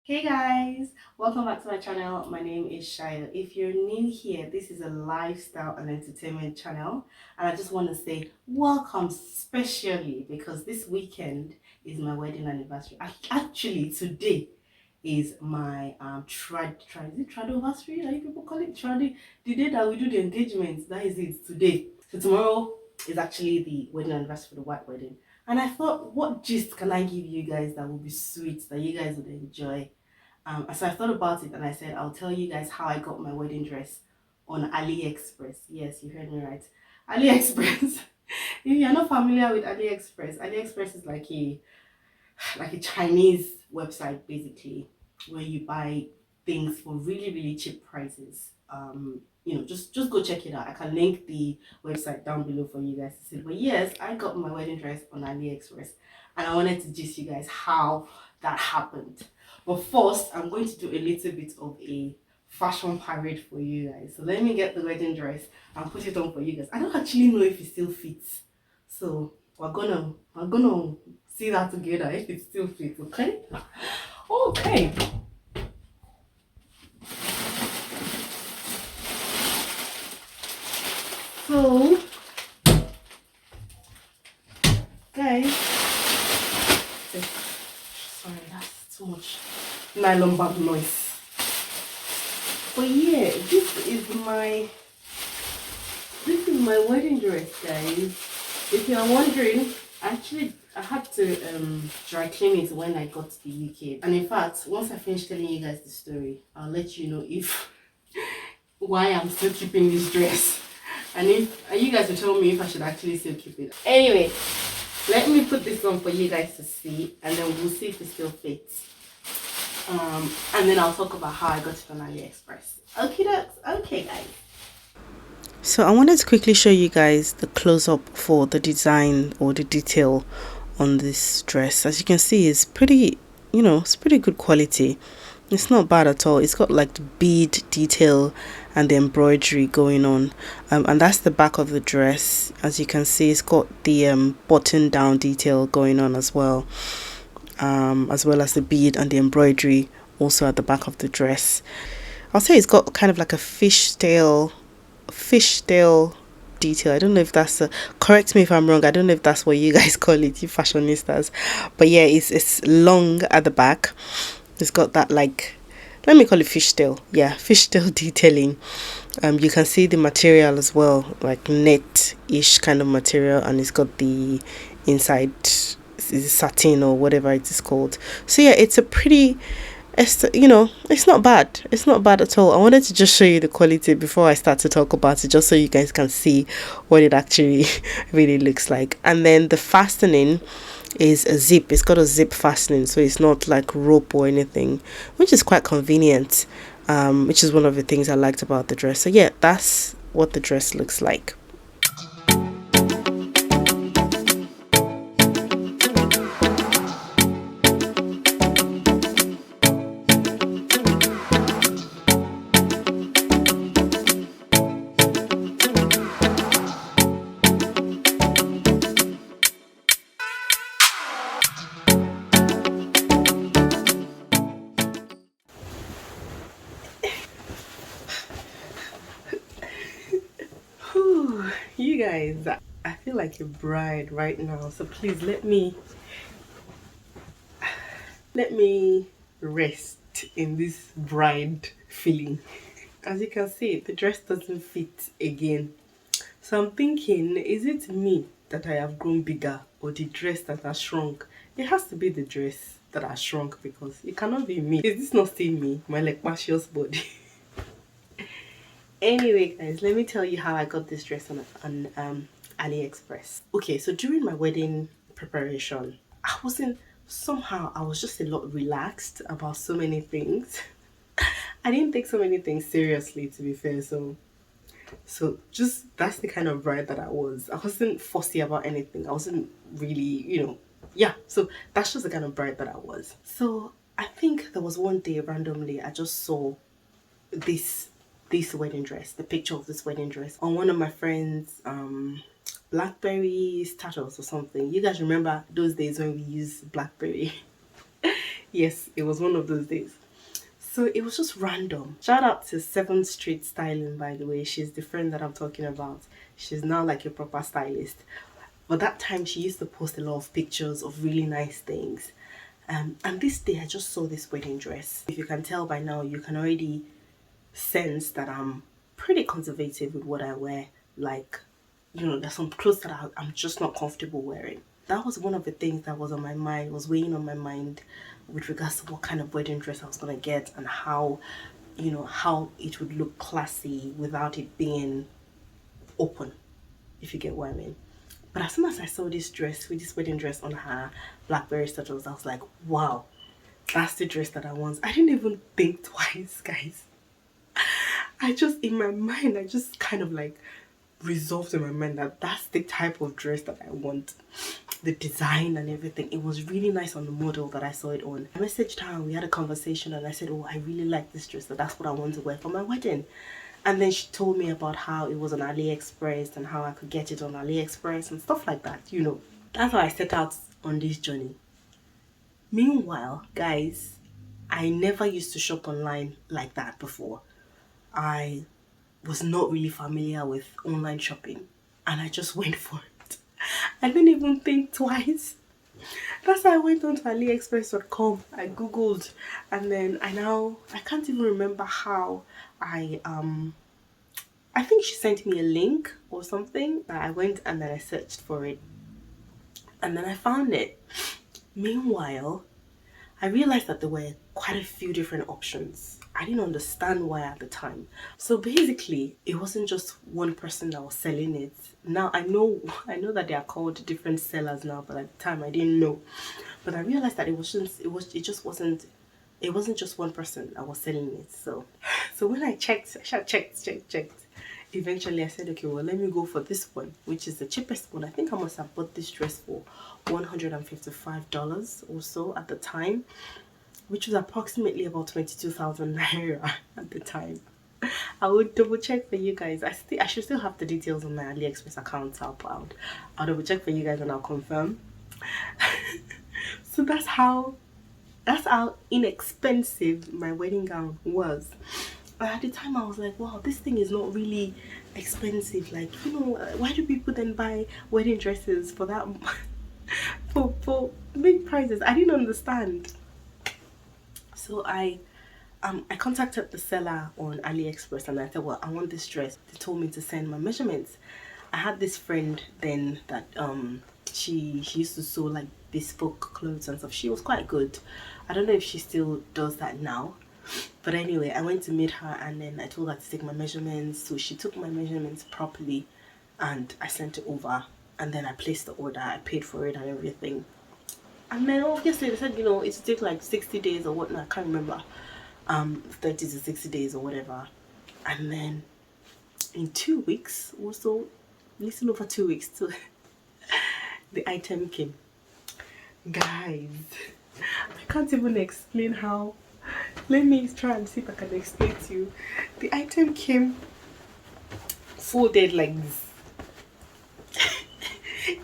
Hey guys, welcome back to my channel. My name is Sayo. If you're new here, this is a lifestyle and entertainment channel, and I just want to say welcome, especially because this weekend is my wedding anniversary. Actually, today is my is it tradiversary? Are you people call it tradi? The day that we do the engagement, that is it today. So tomorrow is actually the wedding anniversary for the white wedding. And I thought, what gist can I give you guys that will be sweet, that you guys would enjoy? So I thought about it and I said, I'll tell you guys how I got my wedding dress on Aliexpress. Yes, you heard me right. Aliexpress. If you're not familiar with Aliexpress, Aliexpress is like a Chinese website basically, where you buy things for really cheap prices. Just go check it out. I can link the website down below for you guys to see. But yes, I got my wedding dress on AliExpress, and I wanted to just you guys how that happened. But first, I'm going to do a little bit of a fashion parade for you guys. So let me get the wedding dress and put it on for you guys. I don't actually know if it still fits, so we're gonna see that together if it still fits. Okay. Okay. So, guys, sorry, that's too much nylon bag noise. But yeah, this is my wedding dress, guys. If you're wondering, actually I had to dry clean it when I got to the UK. And in fact, once I finish telling you guys the story, I'll let you know if why I'm still keeping this dress. And you guys will tell me if I should actually still keep it. Anyway, let me put this on for you guys to see, and then we'll see if it still fits. And then I'll talk about how I got it on AliExpress. Okay, that's okay, guys. So I wanted to quickly show you guys the close-up for the design or the detail on this dress. As you can see, it's pretty, it's pretty good quality. It's not bad at all. It's got like the bead detail and the embroidery going on, and that's the back of the dress. As you can see, it's got the button down detail going on as well as the bead and the embroidery also at the back of the dress. I'll say it's got kind of like a fishtail detail. I don't know if that's correct me if I'm wrong. I don't know if that's what you guys call it, you fashionistas. But yeah, it's long at the back. It's got that, like, let me call it fishtail. Yeah, fishtail detailing. You can see the material as well, like net-ish kind of material, and it's got the inside is satin or whatever it is called. So yeah, it's a pretty, it's not bad. It's not bad at all. I wanted to just show you the quality before I start to talk about it, just so you guys can see what it actually really looks like. And then the fastening is a zip. It's got a zip fastening, so it's not like rope or anything, which is quite convenient. Which is one of the things I liked about the dress. So yeah, that's what the dress looks like. Whew, you guys, I feel like a bride right now. So please let me rest in this bride feeling. As you can see, the dress doesn't fit again. So I'm thinking, is it me that I have grown bigger or the dress that has shrunk? It has to be the dress that has shrunk because it cannot be me. Is this not still me, my like precious body? Anyway, guys, let me tell you how I got this dress on AliExpress. Okay, so during my wedding preparation, I was just a lot relaxed about so many things. I didn't take so many things seriously, to be fair. So just that's the kind of bride that I was. I wasn't fussy about anything. I wasn't really, yeah. So that's just the kind of bride that I was. So I think there was one day randomly I just saw this this wedding dress, the picture of this wedding dress on one of my friends' Blackberry status or something. You guys remember those days when we used Blackberry? Yes, it was one of those days. So it was just random. Shout out to 7th Street Styling, by the way. She's the friend that I'm talking about. She's now like a proper stylist. But that time she used to post a lot of pictures of really nice things. And this day I just saw this wedding dress. If you can tell by now, you can already sense that I'm pretty conservative with what I wear. Like, you know, there's some clothes that I'm just not comfortable wearing. That was one of the things that was on my mind, was weighing on my mind with regards to what kind of wedding dress I was gonna get and how, you know, how it would look classy without it being open, if you get what I mean. But as soon as I saw this dress, with this wedding dress on her, blackberry status, I was like, wow, that's the dress that I want. I didn't even think twice, guys. I just, in my mind, I just kind of like resolved in my mind that that's the type of dress that I want. The design and everything, it was really nice on the model that I saw it on. I messaged her and we had a conversation and I said, oh, I really like this dress, so that's what I want to wear for my wedding. And then she told me about how it was on Aliexpress and how I could get it on Aliexpress and stuff like that, you know. That's how I set out on this journey. Meanwhile, guys, I never used to shop online like that before. I was not really familiar with online shopping and I just went for it. I didn't even think twice. That's why I went on to aliexpress.com. I googled and then I can't even remember how I think she sent me a link or something. I went and then I searched for it and then I found it. Meanwhile, I realized that there were quite a few different options. I didn't understand why at the time. So basically, it wasn't just one person that was selling it. Now I know that they are called different sellers now, but at the time I didn't know. But I realized that it wasn't just one person that was selling it. So when I checked. Eventually I said, okay, well, let me go for this one, which is the cheapest one. I think I must have bought this dress for $155 or so at the time, which was approximately about 22,000 naira at the time. I would double check for you guys. I should still have the details on my AliExpress account. I'll double check for you guys and I'll confirm. So that's how inexpensive my wedding gown was. But at the time I was like, wow, this thing is not really expensive. Like, you know, why do people then buy wedding dresses for that for big prices? I didn't understand. So I contacted the seller on AliExpress and I said, well, I want this dress. They told me to send my measurements. I had this friend then that she used to sew like bespoke clothes and stuff. She was quite good. I don't know if she still does that now. But anyway, I went to meet her and then I told her to take my measurements. So she took my measurements properly and I sent it over. And then I placed the order. I paid for it and everything. And then obviously they said, you know, it took like 60 days or whatnot. I can't remember. 30 to 60 days or whatever. And then in 2 weeks or so, little over 2 weeks, the item came. Guys, I can't even explain how. Let me try and see if I can explain to you. The item came folded like this.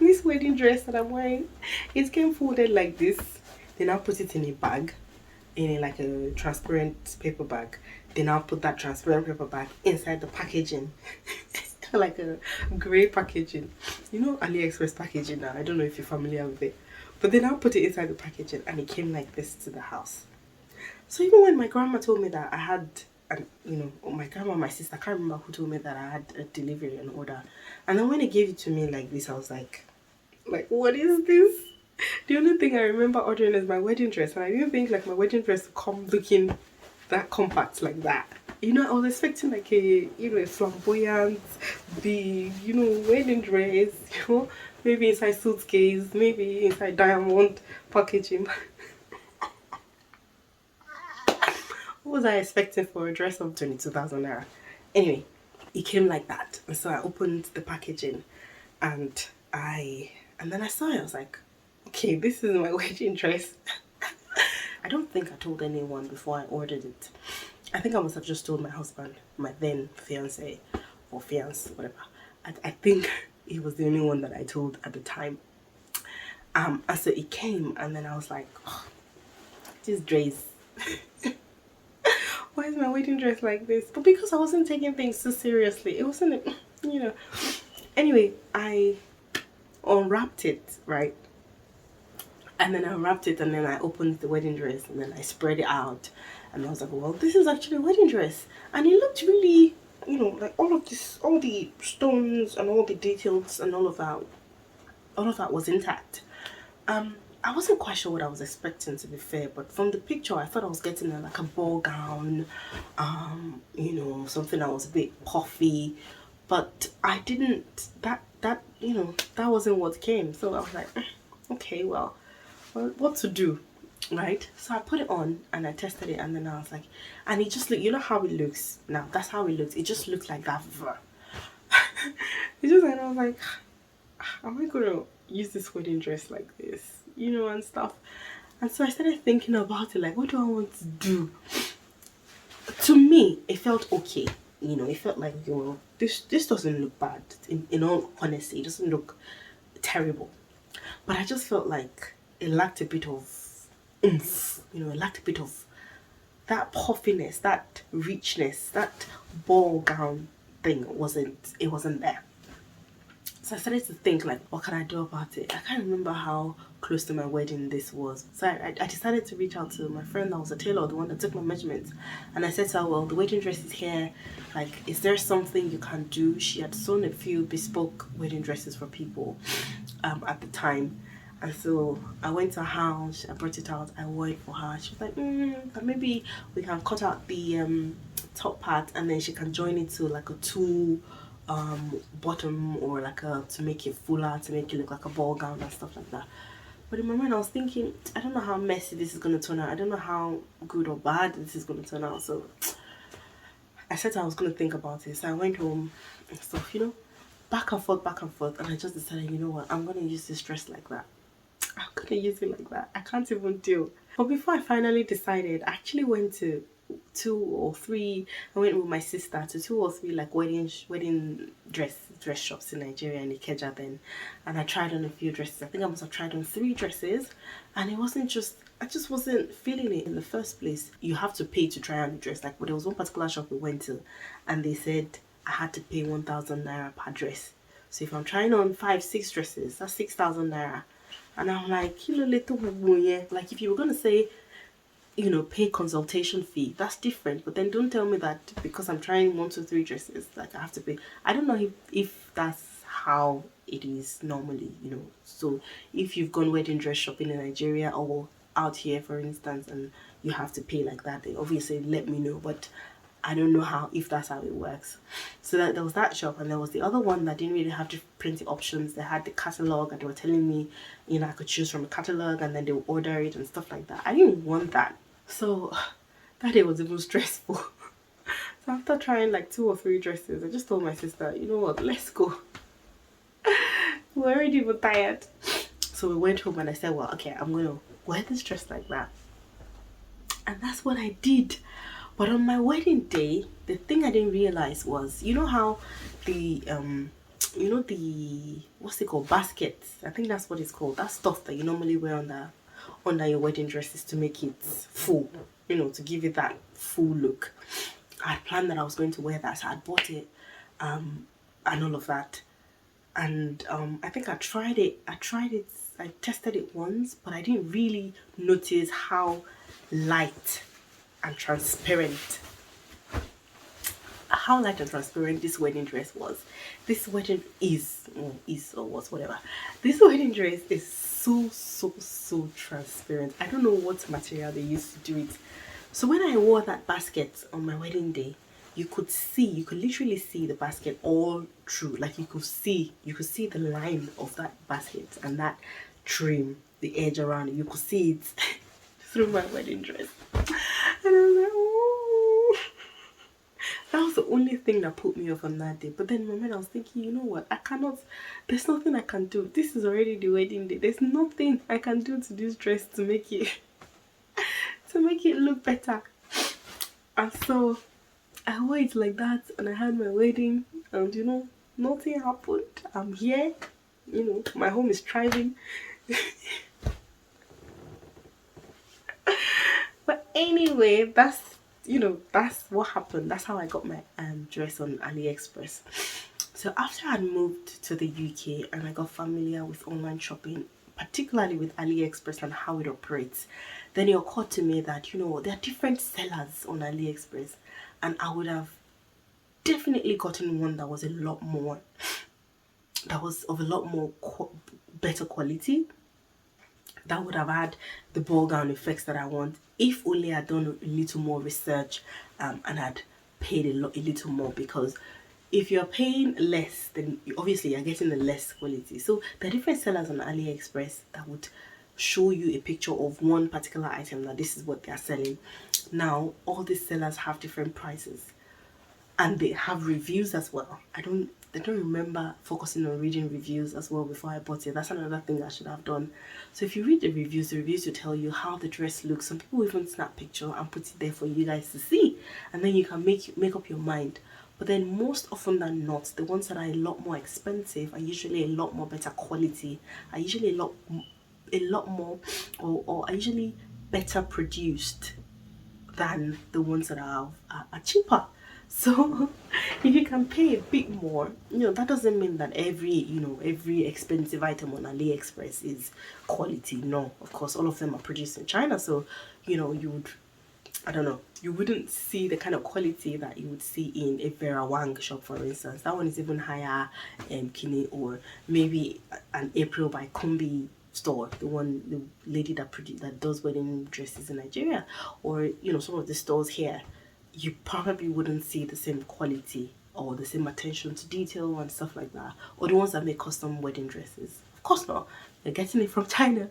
This wedding dress that I'm wearing, it came folded like this. Then I put it in a bag, in like a transparent paper bag. Then I'll put that transparent paper bag inside the packaging. Like a grey packaging. You know AliExpress packaging now. I don't know if you're familiar with it. But then I'll put it inside the packaging and it came like this to the house. So even when my grandma told me that I had, you know, my grandma, my sister, I can't remember who told me that I had a delivery and order. And then when they gave it to me like this, I was like, what is this? The only thing I remember ordering is my wedding dress. And I didn't think like my wedding dress would come looking that compact like that. You know, I was expecting like a, you know, a flamboyant, big, you know, wedding dress, you know, maybe inside suitcase, maybe inside diamond packaging. What was I expecting for a dress of 22,000 naira? Anyway, it came like that. And so I opened the packaging and then I saw it. I was like, okay, this is my wedding dress. I don't think I told anyone before I ordered it. I think I must have just told my husband, my then fiance or fiance, whatever. I think he was the only one that I told at the time. And so it came and then I was like, oh, this dress. Why is my wedding dress like this? But because I wasn't taking things so seriously, it wasn't, you know. Anyway, I unwrapped it, right? And then I unwrapped it, and then I opened the wedding dress, and then I spread it out. And I was like, well, this is actually a wedding dress. And it looked really, like all of this, all the stones and all the details and all of that was intact. I wasn't quite sure what I was expecting, to be fair, but from the picture I thought I was getting like a ball gown, something that was a bit puffy, but I didn't, that wasn't what came. So I was like, okay, well, what to do, right? So I put it on and I tested it, and then I was like, and it just looked, how it looks now, that's how it looks. It just looked like that. It just, and I was like, am I gonna use this wedding dress like this, and stuff. And so I started thinking about it, like, what do I want to do? To me, it felt okay. It felt like, this doesn't look bad. In all honesty, it doesn't look terrible. But I just felt like it lacked a bit of oomph. It lacked a bit of that puffiness, that richness, that ball gown thing wasn't there. So I started to think, like, what can I do about it? I can't remember how close to my wedding this was. So I decided to reach out to my friend that was a tailor, the one that took my measurements. And I said to her, well, the wedding dress is here. Like, is there something you can do? She had sewn a few bespoke wedding dresses for people at the time. And so I went to her house, I brought it out, I wore it for her. She was like, maybe we can cut out the top part, and then she can join it to like a tulle bottom, or like to make it fuller, to make it look like a ball gown and stuff like that. But in my mind I was thinking, I don't know how messy this is going to turn out. I don't know how good or bad this is going to turn out. So I said I was going to think about it. So I went home and stuff, back and forth, and I just decided, what, I'm going to use this dress like that. I'm going to use it like that. I can't even deal. But before I finally decided, I actually went to I went with my sister to 2 or 3 like wedding dress shops in Nigeria, in Ikeja then, and I tried on a few dresses. I think I must have tried on 3 dresses, and it wasn't just, I just wasn't feeling it in the first place. You have to pay to try on a dress. Like, but there was one particular shop we went to, and they said I had to pay 1,000 naira per dress. So if I'm trying on 5-6 dresses, that's 6,000 naira. And I'm like, like, if you were gonna say, pay consultation fee, that's different. But then don't tell me that because I'm trying 1, 2, 3 dresses, like, I have to pay. I don't know if that's how it is normally, So if you've gone wedding dress shopping in Nigeria or out here, for instance, and you have to pay like that, then obviously let me know. But I don't know if that's how it works. So there was that shop, and there was the other one that didn't really have plenty options. They had the catalog, and they were telling me, I could choose from a catalog, and then they would order it and stuff like that. I didn't want that. So that day was even stressful. So after trying like 2 or 3 dresses, I just told my sister, you know what, let's go. We're already even tired. So we went home, and I said, well, okay, I'm gonna wear this dress like that. And that's what I did. But on my wedding day, the thing I didn't realize was, how the the, what's it called, baskets, I think that's what it's called, that stuff that you normally wear under your wedding dresses to make it full, to give it that full look. I had planned that I was going to wear that, so I bought it, and all of that. And I think I tried it, I tested it once, but I didn't really notice how light and transparent this wedding dress was. This wedding or was, whatever. This wedding dress is so transparent. I don't know what material they used to do it. So when I wore that basket on my wedding day, you could literally see the basket all through. Like, you could see the line of that basket and that trim, the edge around it. You could see it through my wedding dress. And I was like, oh. That was the only thing that put me off on that day. But then in my mind I was thinking, you know what, there's nothing I can do. This is already the wedding day. There's nothing I can do to this dress to make it look better. And so I wore it like that, and I had my wedding, and nothing happened. I'm here, my home is thriving. Anyway, that's what happened. That's how I got my dress on AliExpress. So after I moved to the UK and I got familiar with online shopping, particularly with AliExpress and how it operates, then it occurred to me that there are different sellers on AliExpress, and I would have definitely gotten one that was of a lot more better quality, that would have had the ball gown effects that I want, if only I'd done a little more research and had paid a little more. Because if you're paying less, then obviously you're getting the less quality. So there are different sellers on AliExpress that would show you a picture of one particular item, that this is what they're selling. Now all these sellers have different prices, and they have reviews as well. I don't remember focusing on reading reviews as well before I bought it. That's another thing I should have done. So if you read the reviews will tell you how the dress looks. Some people even snap picture and put it there for you guys to see, and then you can make up your mind. But then most often than not, the ones that are a lot more expensive are usually a lot more better quality, are usually a lot more or are usually better produced than the ones that are cheaper. So if you can pay a bit more, that doesn't mean that every expensive item on AliExpress is quality. No, of course, all of them are produced in China. So, you would, I don't know, you wouldn't see the kind of quality that you would see in a Vera Wang shop, for instance. That one is even higher Kine, or maybe an April by Kumbi store, the lady that does wedding dresses in Nigeria, or some of the stores here. You probably wouldn't see the same quality or the same attention to detail and stuff like that, or the ones that make custom wedding dresses. Of course not, they're getting it from China.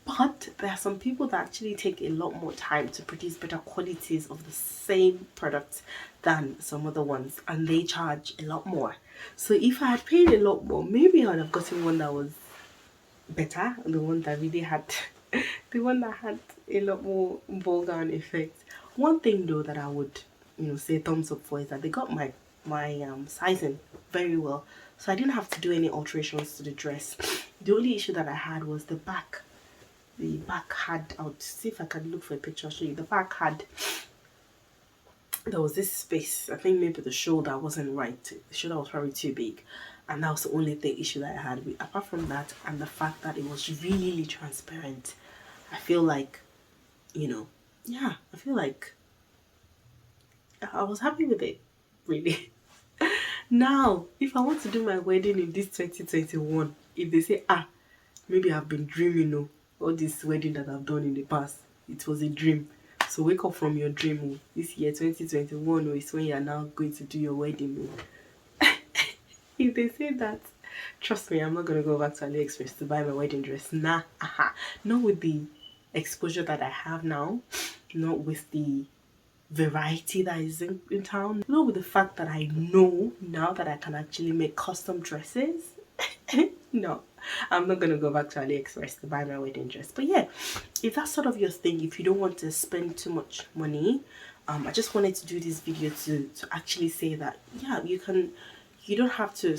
But there are some people that actually take a lot more time to produce better qualities of the same product than some other ones, and they charge a lot more. So if I had paid a lot more, maybe I would have gotten one that was better, the one that really had the one that had a lot more ball gown effect. One thing though that I would say thumbs up for is that they got my sizing very well, so I didn't have to do any alterations to the dress. The only issue that I had was the back. The back had, I would see if I can look for a picture, I'll show you. The back had, there was this space, I think maybe the shoulder wasn't right, the shoulder was probably too big, and that was the only issue that I had with. Apart from that, and the fact that it was really transparent, I feel like, yeah, I feel like I was happy with it, really. Now, if I want to do my wedding in this 2021, if they say, maybe I've been dreaming, all this wedding that I've done in the past, it was a dream. So wake up from your dream. This year, 2021, is when you are now going to do your wedding. If they say that, trust me, I'm not going to go back to AliExpress to buy my wedding dress. Nah, not with the exposure that I have now, not with the variety that is in town, not with the fact that I know now that I can actually make custom dresses. No, I'm not gonna go back to AliExpress to buy my wedding dress. But yeah, if that's sort of your thing, if you don't want to spend too much money, I just wanted to do this video to actually say that, yeah, you don't have to.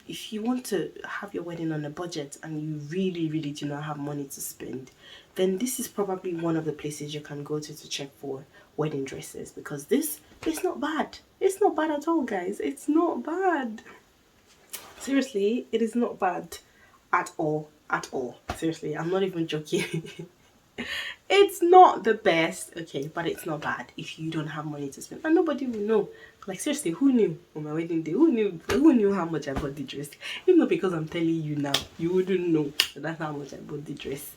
If you want to have your wedding on a budget and you really do not have money to spend, then this is probably one of the places you can go to check for wedding dresses, because this is not bad. It's not bad at all, guys. It's not bad. Seriously, it is not bad at all. Seriously, I'm not even joking. It's not the best, okay, but it's not bad if you don't have money to spend, and nobody will know. Like, seriously, who knew on my wedding day? Who knew how much I bought the dress? Even though, because I'm telling you now, you wouldn't know that that's how much I bought the dress.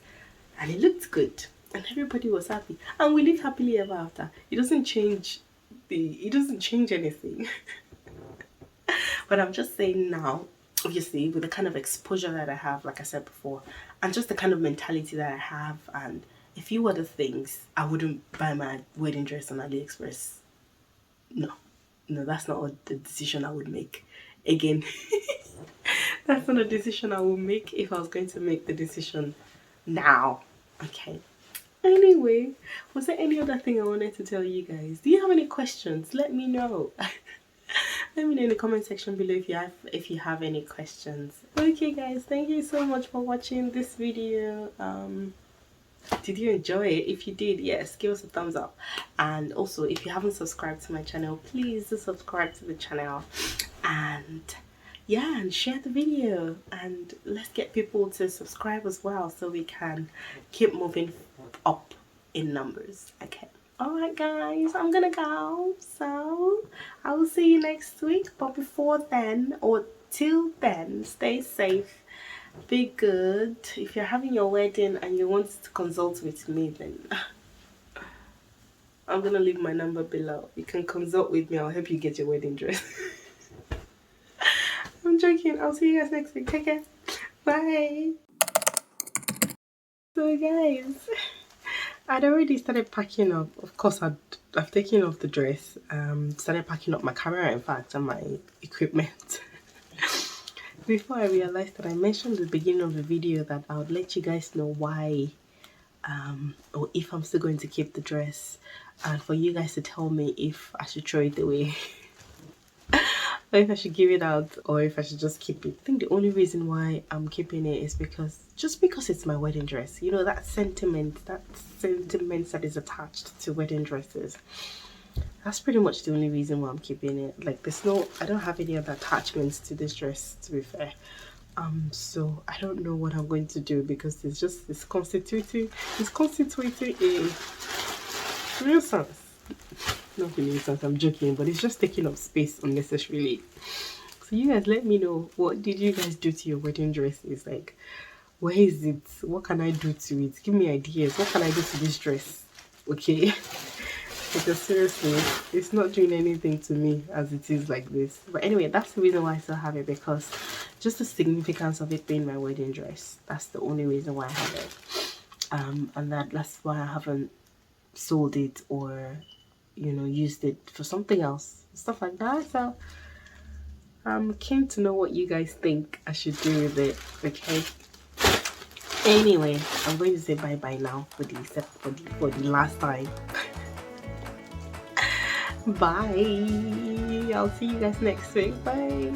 And it looked good, and everybody was happy, and we lived happily ever after. It doesn't change anything. But I'm just saying now, obviously, with the kind of exposure that I have, like I said before, and just the kind of mentality that I have, and a few other things, I wouldn't buy my wedding dress on AliExpress. No, that's not the decision I would make. Again, that's not a decision I would make if I was going to make the decision now. Okay. Anyway, was there any other thing I wanted to tell you guys? Do you have any questions? Let me know. Let me know in the comment section below if you have any questions. Okay guys, thank you so much for watching this video. Did you enjoy it? If you did, yes, give us a thumbs up. And also, if you haven't subscribed to my channel, please do subscribe to the channel. And yeah, and share the video, and let's get people to subscribe as well so we can keep moving up in numbers. Okay. Alright guys, I'm gonna go. So I will see you next week. But before then, or till then, stay safe, be good. If you're having your wedding and you want to consult with me, then I'm gonna leave my number below. You can consult with me. I'll help you get your wedding dress. I'm joking. I'll see you guys next week. Take care. Bye. So guys, I'd already started packing up. Of course, I've taken off the dress. Started packing up my camera, in fact, and my equipment. Before I realized that I mentioned at the beginning of the video that I would let you guys know why, or if I'm still going to keep the dress, and for you guys to tell me if I should throw it away. Or if I should give it out, or if I should just keep it. I think the only reason why I'm keeping it is because it's my wedding dress. You know, that sentiment that is attached to wedding dresses. That's pretty much the only reason why I'm keeping it. Like, I don't have any other attachments to this dress, to be fair. So I don't know what I'm going to do, because it's constituting a nuisance. Not a nuisance, I'm joking, but it's just taking up space unnecessarily. So you guys, let me know, what did you guys do to your wedding dresses? Like, where is it? What can I do to it? Give me ideas. What can I do to this dress? Okay. Because seriously, it's not doing anything to me as it is like this. But anyway, that's the reason why I still have it, because just the significance of it being my wedding dress. That's the only reason why I have it. And that's why I haven't sold it or, you know, used it for something else, stuff like that. So I'm keen to know what you guys think I should do with it. Okay. Anyway, I'm going to say bye bye now for the last time. Bye. I'll see you guys next week. Bye.